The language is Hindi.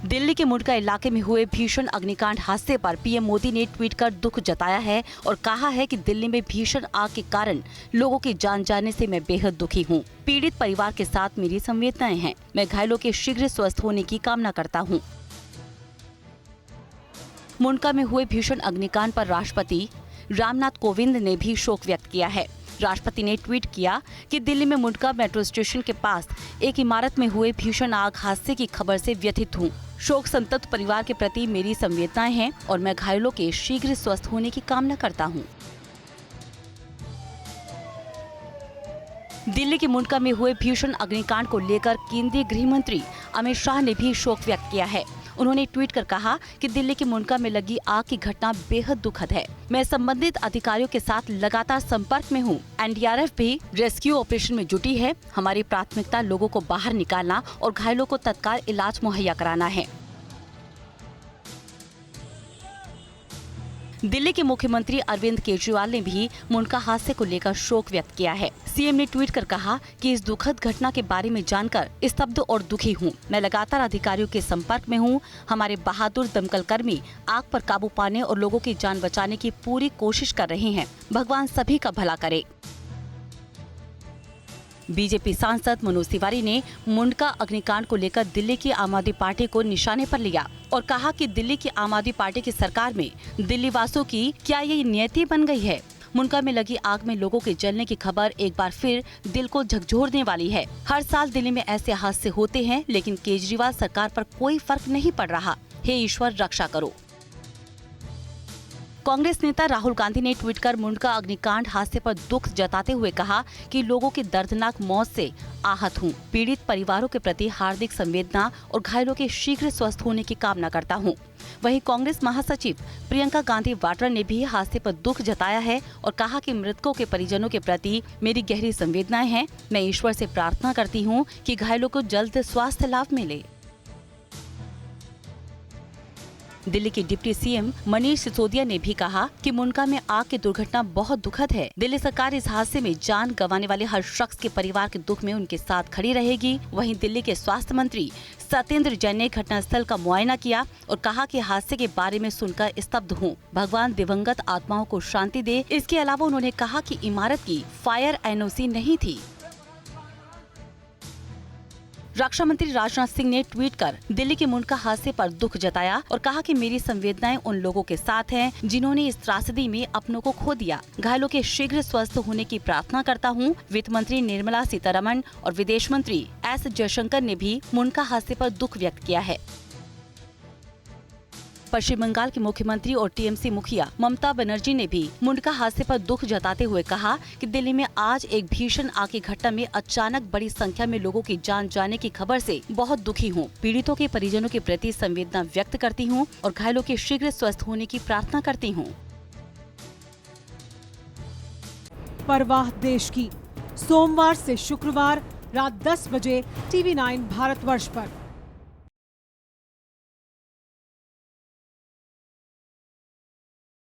दिल्ली के मुंडका इलाके में हुए भीषण अग्निकांड हादसे पर पीएम मोदी ने ट्वीट कर दुख जताया है और कहा है कि दिल्ली में भीषण आग के कारण लोगों की जान जाने से मैं बेहद दुखी हूं। पीड़ित परिवार के साथ मेरी संवेदनाएं हैं। मैं घायलों के शीघ्र स्वस्थ होने की कामना करता हूं। मुंडका में हुए भीषण अग्निकांड पर राष्ट्रपति रामनाथ कोविंद ने भी शोक व्यक्त किया है। राष्ट्रपति ने ट्वीट किया कि दिल्ली में मुंडका मेट्रो स्टेशन के पास एक इमारत में हुए भीषण आग हादसे की खबर से व्यथित हूं। शोक संतप्त परिवार के प्रति मेरी संवेदनाएं हैं और मैं घायलों के शीघ्र स्वस्थ होने की कामना करता हूं। दिल्ली के मुंडका में हुए भीषण अग्निकांड को लेकर केंद्रीय गृह मंत्री अमित शाह ने भी शोक व्यक्त किया है। उन्होंने ट्वीट कर कहा कि दिल्ली के मुंडका में लगी आग की घटना बेहद दुखद है। मैं संबंधित अधिकारियों के साथ लगातार संपर्क में हूं। एनडीआरएफ भी रेस्क्यू ऑपरेशन में जुटी है। हमारी प्राथमिकता लोगों को बाहर निकालना और घायलों को तत्काल इलाज मुहैया कराना है। दिल्ली के मुख्यमंत्री अरविंद केजरीवाल ने भी मुंडका हादसे को लेकर शोक व्यक्त किया है। सीएम ने ट्वीट कर कहा कि इस दुखद घटना के बारे में जानकर स्तब्ध और दुखी हूं। मैं लगातार अधिकारियों के संपर्क में हूं। हमारे बहादुर दमकल कर्मी आग पर काबू पाने और लोगों की जान बचाने की पूरी कोशिश कर रहे हैं। भगवान सभी का भला करे। बीजेपी सांसद मनोज तिवारी ने मुंडका अग्निकांड को लेकर दिल्ली की आम आदमी पार्टी को निशाने पर लिया और कहा कि दिल्ली की आम आदमी पार्टी की सरकार में दिल्ली वासियों की क्या ये नियति बन गई है। मुंडका में लगी आग में लोगों के जलने की खबर एक बार फिर दिल को झकझोरने वाली है। हर साल दिल्ली में ऐसे हादसे होते हैं, लेकिन केजरीवाल सरकार पर कोई फर्क नहीं पड़ रहा। हे ईश्वर रक्षा करो। कांग्रेस नेता राहुल गांधी ने ट्वीट कर मुंडका अग्निकांड हादसे पर दुख जताते हुए कहा कि लोगों की दर्दनाक मौत से आहत हूं। पीड़ित परिवारों के प्रति हार्दिक संवेदना और घायलों के शीघ्र स्वस्थ होने की कामना करता हूं। वहीं कांग्रेस महासचिव प्रियंका गांधी वाड्रा ने भी हादसे पर दुख जताया है और कहा कि मृतकों के परिजनों के प्रति मेरी गहरी संवेदनाएं हैं। मैं ईश्वर से प्रार्थना करती हूँ कि घायलों को जल्द स्वास्थ्य लाभ मिले। दिल्ली के डिप्टी सीएम मनीष सिसोदिया ने भी कहा कि मुंडका में आग की दुर्घटना बहुत दुखद है। दिल्ली सरकार इस हादसे में जान गंवाने वाले हर शख्स के परिवार के दुख में उनके साथ खड़ी रहेगी। वहीं दिल्ली के स्वास्थ्य मंत्री सत्येंद्र जैन ने घटनास्थल का मुआयना किया और कहा कि हादसे के बारे में सुनकर स्तब्ध हूँ। भगवान दिवंगत आत्माओं को शांति दे। इसके अलावा उन्होंने कहा कि इमारत की फायर एनओसी नहीं थी। रक्षा मंत्री राजनाथ सिंह ने ट्वीट कर दिल्ली के मुंडका हादसे पर दुख जताया और कहा कि मेरी संवेदनाएं उन लोगों के साथ हैं जिन्होंने इस त्रासदी में अपनों को खो दिया। घायलों के शीघ्र स्वस्थ होने की प्रार्थना करता हूं। वित्त मंत्री निर्मला सीतारमण और विदेश मंत्री एस जयशंकर ने भी मुंडका हादसे पर दुख व्यक्त किया है। पश्चिम बंगाल के मुख्यमंत्री और टीएमसी मुखिया ममता बनर्जी ने भी मुंडका हादसे पर दुख जताते हुए कहा कि दिल्ली में आज एक भीषण आग की घटना में अचानक बड़ी संख्या में लोगों की जान जाने की खबर से बहुत दुखी हूँ। पीड़ितों के परिजनों के प्रति संवेदना व्यक्त करती हूँ और घायलों के शीघ्र स्वस्थ होने की प्रार्थना करती हूँ। परवाह देश की, सोमवार से शुक्रवार रात 10 बजे TV9 भारतवर्ष पर।